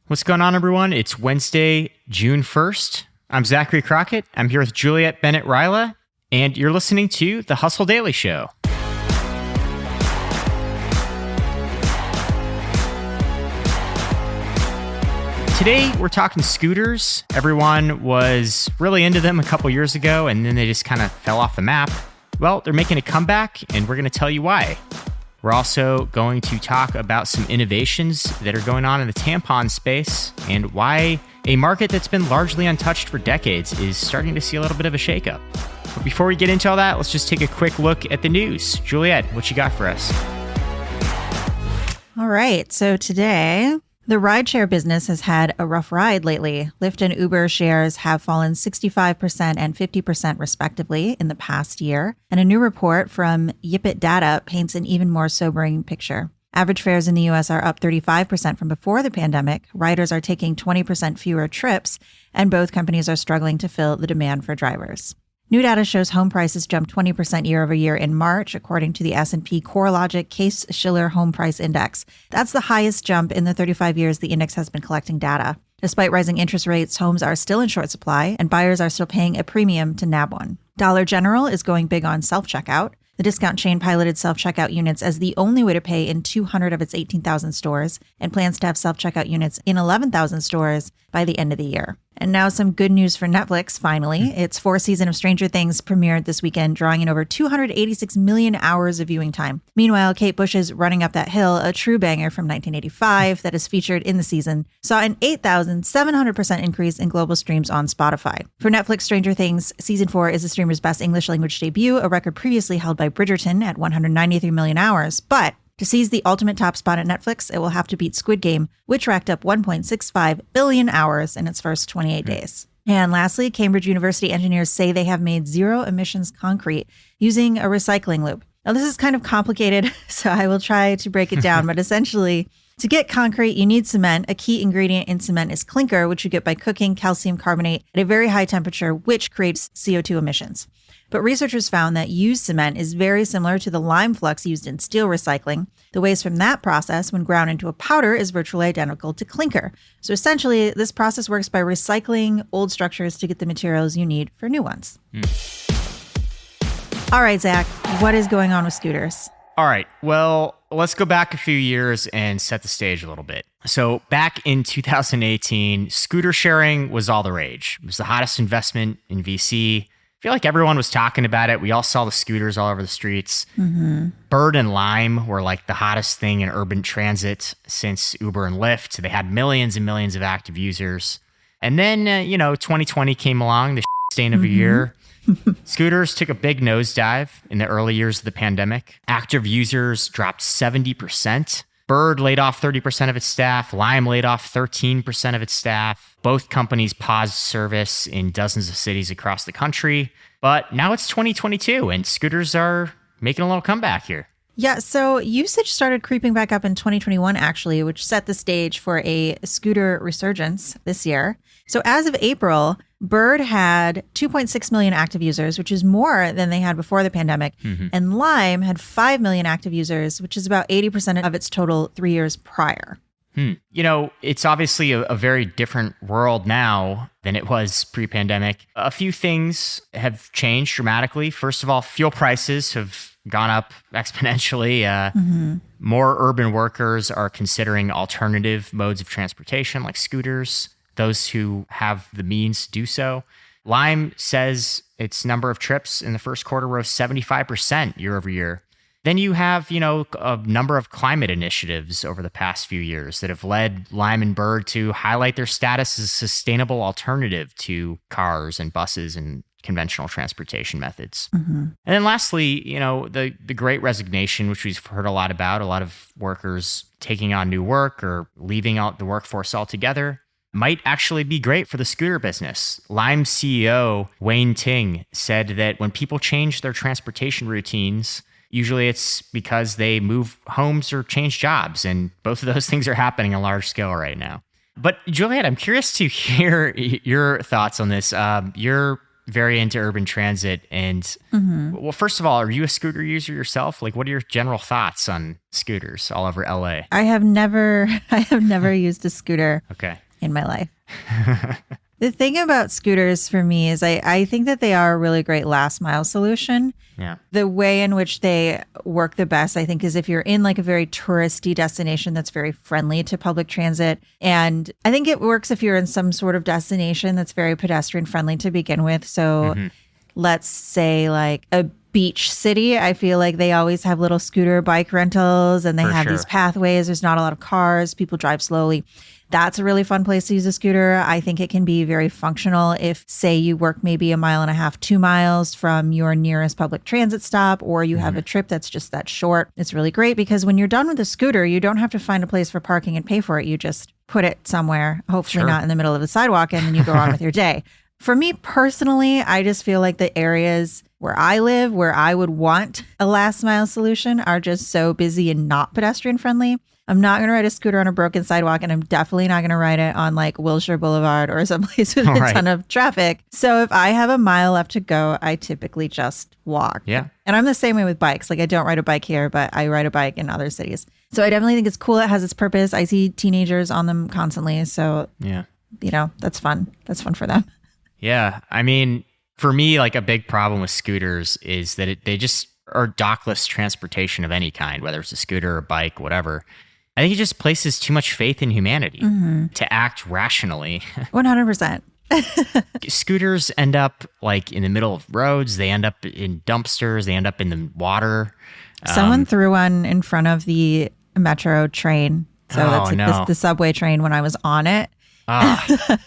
What's going on, everyone? It's Wednesday, June 1st. I'm Zachary Crockett. I'm here with Juliet, Bennet, Rylah, and you're listening to The Hustle Daily Show. Today, we're talking scooters. Everyone was really into them a couple years ago, and then they just kind of fell off the map. Well, they're making a comeback, and we're going to tell you why. We're also going to talk about some innovations that are going on in the tampon space and why a market that's been largely untouched for decades is starting to see a little bit of a shakeup. But before we get into all that, let's just take a quick look at the news. Juliet, what you got for us? All right. So today, the rideshare business has had a rough ride lately. Lyft and Uber shares have fallen 65% and 50% respectively in the past year. And a new report from Yipit Data paints an even more sobering picture. Average fares in the U.S. are up 35% from before the pandemic. Riders are taking 20% fewer trips, and both companies are struggling to fill the demand for drivers. New data shows home prices jumped 20% year over year in March, according to the S&P CoreLogic Case-Shiller Home Price Index. That's the highest jump in the 35 years the index has been collecting data. Despite rising interest rates, homes are still in short supply, and buyers are still paying a premium to nab one. Dollar General is going big on self-checkout. The discount chain piloted self-checkout units as the only way to pay in 200 of its 18,000 stores and plans to have self-checkout units in 11,000 stores by the end of the year. And now some good news for Netflix, finally. Its fourth season of Stranger Things premiered this weekend, drawing in over 286 million hours of viewing time. Meanwhile, Kate Bush's Running Up That Hill, a true banger from 1985 that is featured in the season, saw an 8,700% increase in global streams on Spotify. For Netflix, Stranger Things Season 4 is the streamer's best English language debut, a record previously held by Bridgerton at 193 million hours. But to seize the ultimate top spot at Netflix, it will have to beat Squid Game, which racked up 1.65 billion hours in its first 28 days. And lastly, Cambridge University engineers say they have made zero emissions concrete using a recycling loop. Now, this is kind of complicated, so I will try to break it down. But essentially, to get concrete, you need cement. A key ingredient in cement is clinker, which you get by cooking calcium carbonate at a very high temperature, which creates CO2 emissions. But researchers found that used cement is very similar to the lime flux used in steel recycling. The waste from that process, when ground into a powder, is virtually identical to clinker. So essentially, this process works by recycling old structures to get the materials you need for new ones. All right, Zach, what is going on with scooters? All right, well, let's go back a few years and set the stage a little bit. So back in 2018, scooter sharing was all the rage. It was the hottest investment in VC. I feel like everyone was talking about it. We all saw the scooters all over the streets. Bird and Lime were like the hottest thing in urban transit since Uber and Lyft. They had millions and millions of active users. And then, 2020 came along, the stain of a year. Scooters took a big nosedive in the early years of the pandemic. Active users dropped 70%. Bird laid off 30% of its staff. Lime laid off 13% of its staff. Both companies paused service in dozens of cities across the country. But now it's 2022 and scooters are making a little comeback here. Yeah, so usage started creeping back up in 2021, actually, which set the stage for a scooter resurgence this year. So as of April, Bird had 2.6 million active users, which is more than they had before the pandemic. And Lime had 5 million active users, which is about 80% of its total 3 years prior. It's obviously a very different world now than it was pre-pandemic. A few things have changed dramatically. First of all, fuel prices have gone up exponentially. More urban workers are considering alternative modes of transportation like scooters, those who have the means to do so. Lime says its number of trips in the first quarter rose 75% year over year. Then you have, a number of climate initiatives over the past few years that have led Lime and Bird to highlight their status as a sustainable alternative to cars and buses and conventional transportation methods. And then lastly, the Great Resignation, which we've heard a lot about, a lot of workers taking on new work or leaving out the workforce altogether, might actually be great for the scooter business. Lime CEO Wayne Ting said that when people change their transportation routines, usually it's because they move homes or change jobs, and both of those things are happening on a large scale right now. But Juliet, I'm curious to hear your thoughts on this. You're very into urban transit. And well, first of all, are you a scooter user yourself? Like, what are your general thoughts on scooters all over LA? I have never used a scooter in my life. The thing about scooters for me is I think that they are a really great last mile solution. Yeah. The way in which they work the best, I think, is if you're in like a very touristy destination that's very friendly to public transit. And I think it works if you're in some sort of destination that's very pedestrian friendly to begin with. So let's say like a beach city. I feel like they always have little scooter bike rentals and they have these pathways. There's not a lot of cars. People drive slowly. That's a really fun place to use a scooter. I think it can be very functional if, say, you work maybe 1.5 miles, 2 miles from your nearest public transit stop, or you have a trip that's just that short. It's really great because when you're done with the scooter, you don't have to find a place for parking and pay for it. You just put it somewhere, hopefully not in the middle of the sidewalk, and then you go on with your day. For me personally, I just feel like the areas where I live, where I would want a last mile solution, are just so busy and not pedestrian friendly. I'm not going to ride a scooter on a broken sidewalk, and I'm definitely not going to ride it on like Wilshire Boulevard or someplace with a ton of traffic. So if I have 1 mile left to go, I typically just walk. Yeah. And I'm the same way with bikes. Like I don't ride a bike here, but I ride a bike in other cities. So I definitely think it's cool. It has its purpose. I see teenagers on them constantly. So, that's fun. That's fun for them. Yeah. I mean, for me, like a big problem with scooters is that they just are dockless transportation of any kind, whether it's a scooter or a bike, whatever. I think it just places too much faith in humanity to act rationally. 100%. Scooters end up like in the middle of roads. They end up in dumpsters. They end up in the water. Someone threw one in front of the metro train. So that's like the subway train when I was on it. The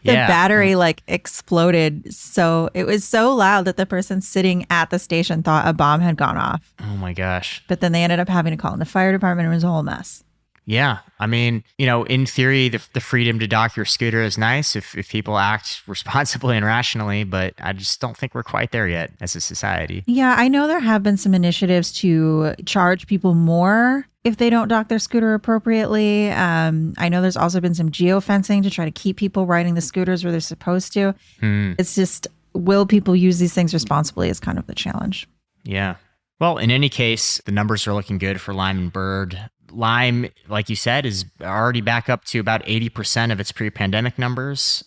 battery like exploded. So it was so loud that the person sitting at the station thought a bomb had gone off. Oh my gosh. But then they ended up having to call in the fire department. It was a whole mess. Yeah. I mean, in theory, the freedom to dock your scooter is nice if people act responsibly and rationally, but I just don't think we're quite there yet as a society. Yeah, I know there have been some initiatives to charge people more if they don't dock their scooter appropriately. I know there's also been some geofencing to try to keep people riding the scooters where they're supposed to. It's just, will people use these things responsibly is kind of the challenge. Yeah. Well, in any case, the numbers are looking good for Lime and Bird. Lime, like you said, is already back up to about 80% of its pre-pandemic numbers.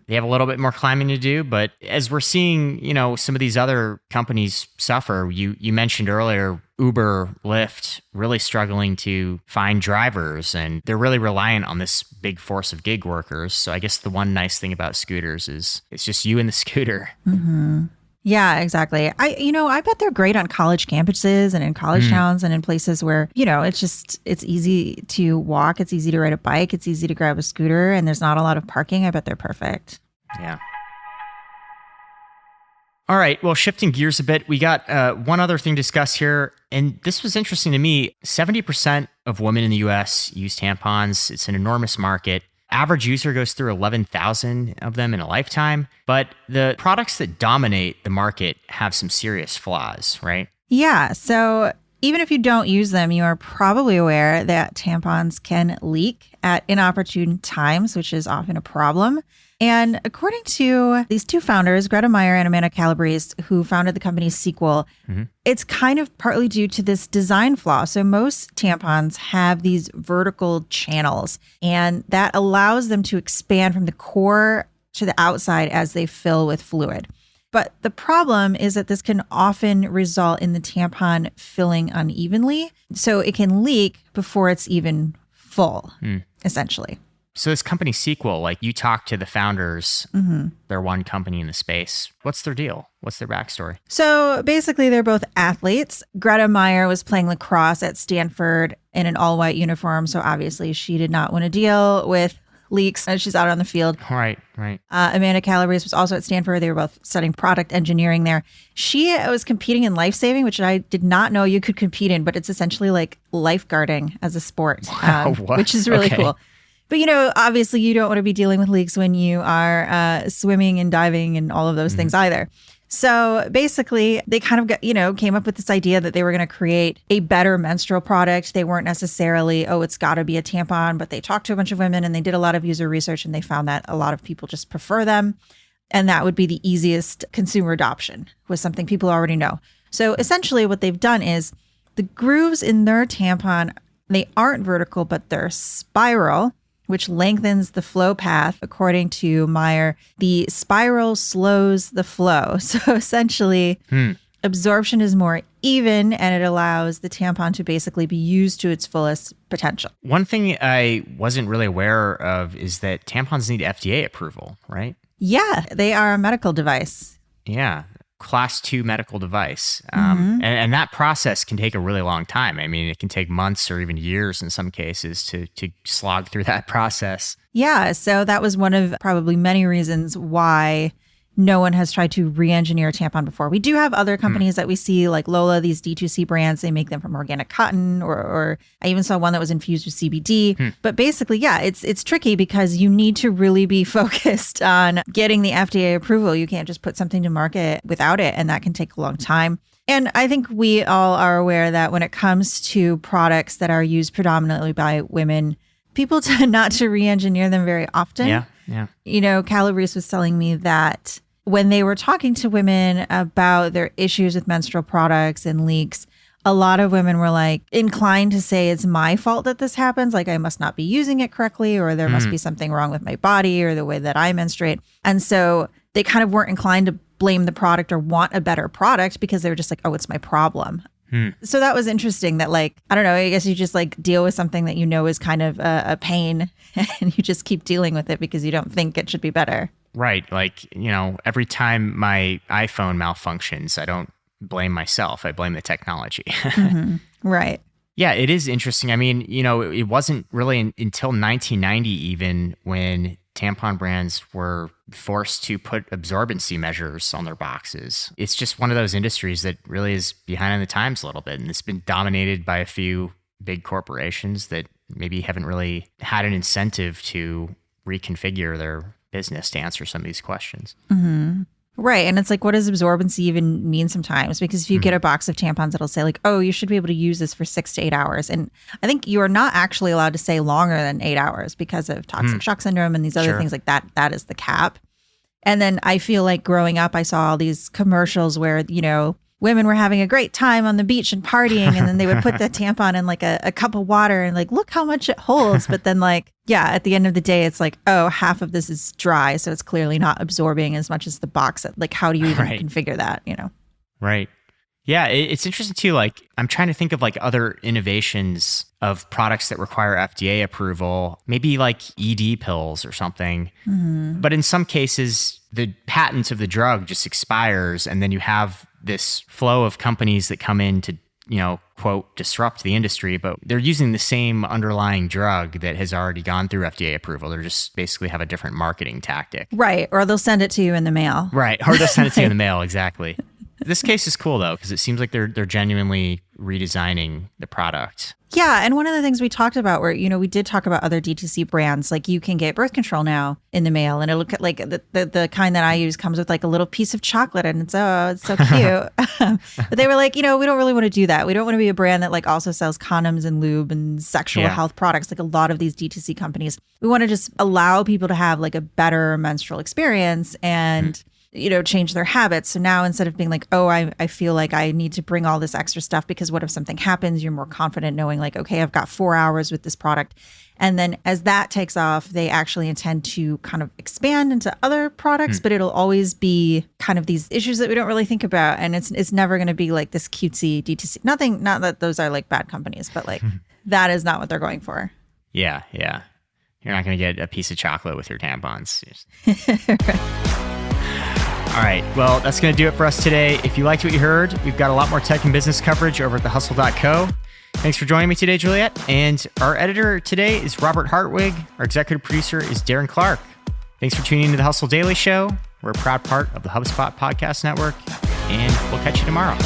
They have a little bit more climbing to do, but as we're seeing, some of these other companies suffer, you mentioned earlier, Uber, Lyft, really struggling to find drivers, and they're really reliant on this big force of gig workers. So I guess the one nice thing about scooters is it's just you and the scooter. Yeah, exactly. I bet they're great on college campuses and in college towns and in places where, it's easy to walk. It's easy to ride a bike. It's easy to grab a scooter and there's not a lot of parking. I bet they're perfect. Yeah. All right. Well, shifting gears a bit, we got one other thing to discuss here. And this was interesting to me. 70% of women in the U.S. use tampons. It's an enormous market. Average user goes through 11,000 of them in a lifetime, but the products that dominate the market have some serious flaws, right? Yeah. So even if you don't use them, you are probably aware that tampons can leak at inopportune times, which is often a problem. And according to these two founders, Greta Meyer and Amanda Calabrese, who founded the company Sequel, it's kind of partly due to this design flaw. So most tampons have these vertical channels, and that allows them to expand from the core to the outside as they fill with fluid. But the problem is that this can often result in the tampon filling unevenly. So it can leak before it's even full, essentially. So this company Sequel, like you talked to the founders, they're one company in the space. What's their deal? What's their backstory? So basically they're both athletes. Greta Meyer was playing lacrosse at Stanford in an all-white uniform. So obviously she did not want to deal with leaks as she's out on the field. Right. Amanda Calabrese was also at Stanford. They were both studying product engineering there. She was competing in lifesaving, which I did not know you could compete in, but it's essentially like lifeguarding as a sport, which is really cool. But, obviously you don't want to be dealing with leaks when you are swimming and diving and all of those things either. So basically they kind of came up with this idea that they were going to create a better menstrual product. They weren't necessarily, it's got to be a tampon, but they talked to a bunch of women and they did a lot of user research and they found that a lot of people just prefer them. And that would be the easiest consumer adoption, was something people already know. So essentially what they've done is the grooves in their tampon, they aren't vertical, but they're spiral, which lengthens the flow path. According to Meyer, the spiral slows the flow. So essentially, absorption is more even, and it allows the tampon to basically be used to its fullest potential. One thing I wasn't really aware of is that tampons need FDA approval, right? Yeah, they are a medical device. Yeah. Class 2 medical device. And that process can take a really long time. I mean, it can take months or even years in some cases to slog through that process. Yeah, so that was one of probably many reasons why no one has tried to re-engineer a tampon before. We do have other companies that we see, like Lola, these D2C brands. They make them from organic cotton, or I even saw one that was infused with CBD. But basically, yeah, it's tricky because you need to really be focused on getting the FDA approval. You can't just put something to market without it, and that can take a long time. And I think we all are aware that when it comes to products that are used predominantly by women, people tend not to re-engineer them very often. Yeah. You know, Calabrese was telling me that when they were talking to women about their issues with menstrual products and leaks, a lot of women were like inclined to say it's my fault that this happens. Like I must not be using it correctly, or there must be something wrong with my body or the way that I menstruate. And so they kind of weren't inclined to blame the product or want a better product because they were just like, oh, it's my problem. So that was interesting that, like, I don't know, I guess you just like deal with something that you know is kind of a pain and you just keep dealing with it because you don't think it should be better. Right. Like, you know, every time my iPhone malfunctions, I don't blame myself. I blame the technology. Right. Yeah, it is interesting. I mean, you know, it wasn't really until 1990 even when tampon brands were forced to put absorbency measures on their boxes. It's just one of those industries that really is behind in the times a little bit. And it's been dominated by a few big corporations that maybe haven't really had an incentive to reconfigure their business to answer some of these questions. Right. And it's like, what does absorbency even mean sometimes? Because if you get a box of tampons, it'll say like, oh, you should be able to use this for 6 to 8 hours. And I think you are not actually allowed to say longer than 8 hours because of toxic shock syndrome and these other things like that. That is the cap. And then I feel like growing up, I saw all these commercials where, you know, women were having a great time on the beach and partying. And then they would put the tampon in like a cup of water and like, look how much it holds. But then like, yeah, at the end of the day, it's like, oh, half of this is dry. So it's clearly not absorbing as much as the box. Like, how do you even configure that, you know? Right. Yeah, it's interesting too. Like, I'm trying to think of like other innovations of products that require FDA approval, maybe like ED pills or something. But in some cases, the patent of the drug just expires, and then you have this flow of companies that come in to, you know, quote, disrupt the industry, but they're using the same underlying drug that has already gone through FDA approval. They're just basically have a different marketing tactic. Right. Or they'll send it to you in the mail. Right. Or they'll send it to you in the mail. Exactly. This case is cool though, because it seems like they're genuinely redesigning the product. Yeah. And one of the things we talked about where, you know, we did talk about other D2C brands, like you can get birth control now in the mail, and it'll like the kind that I use comes with like a little piece of chocolate, and it's so cute. But they were like, you know, we don't really want to do that. We don't want to be a brand that like also sells condoms and lube and sexual health products, like a lot of these D2C companies. We want to just allow people to have like a better menstrual experience and you know, change their habits. So now instead of being like, oh, I feel like I need to bring all this extra stuff because what if something happens? You're more confident knowing like, okay, I've got 4 hours with this product. And then as that takes off, they actually intend to kind of expand into other products, but it'll always be kind of these issues that we don't really think about. And it's never going to be like this cutesy D2C. Not that those are like bad companies, but like that is not what they're going for. Yeah. Yeah. You're not going to get a piece of chocolate with your tampons. Right. All right. Well, that's going to do it for us today. If you liked what you heard, we've got a lot more tech and business coverage over at thehustle.co. Thanks for joining me today, Juliet. And our editor today is Robert Hartwig. Our executive producer is Darren Clark. Thanks for tuning into the Hustle Daily Show. We're a proud part of the HubSpot Podcast Network, and we'll catch you tomorrow.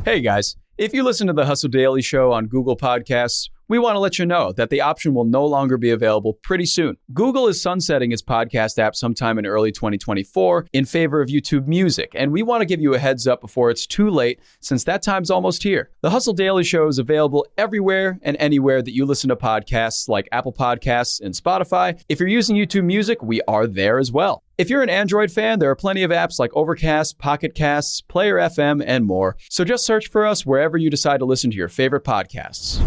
Hey guys, if you listen to the Hustle Daily Show on Google Podcasts we want to let you know that the option will no longer be available pretty soon. Google is sunsetting its podcast app sometime in early 2024 in favor of YouTube Music, and we want to give you a heads up before it's too late, since that time's almost here. The Hustle Daily Show is available everywhere and anywhere that you listen to podcasts, like Apple Podcasts and Spotify. If you're using YouTube Music, we are there as well. If you're an Android fan, there are plenty of apps like Overcast, Pocket Casts, Player FM, and more. So just search for us wherever you decide to listen to your favorite podcasts.